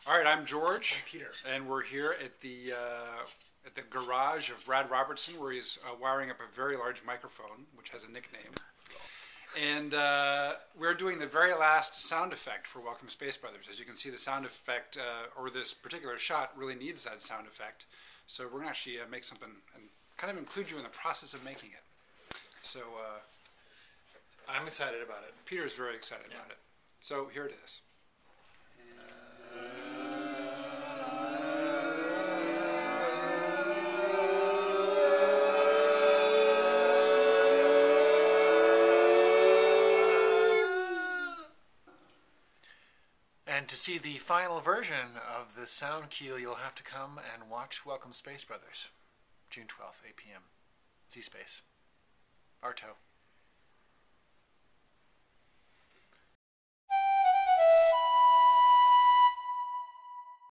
All right, I'm George. I'm Peter. And we're here at the garage of Brad Robertson, where he's wiring up a very large microphone, which has a nickname. And we're doing the very last sound effect for Welcome Space Brothers. As you can see, the sound effect, or this particular shot, really needs that sound effect. So we're going to actually make something and kind of include you in the process of making it. So I'm excited about it. Peter's very excited about it. So here it is. And to see the final version of the sound cue, you'll have to come and watch Welcome Space Brothers, June 12th, 8 p.m. Z-Space. Arto.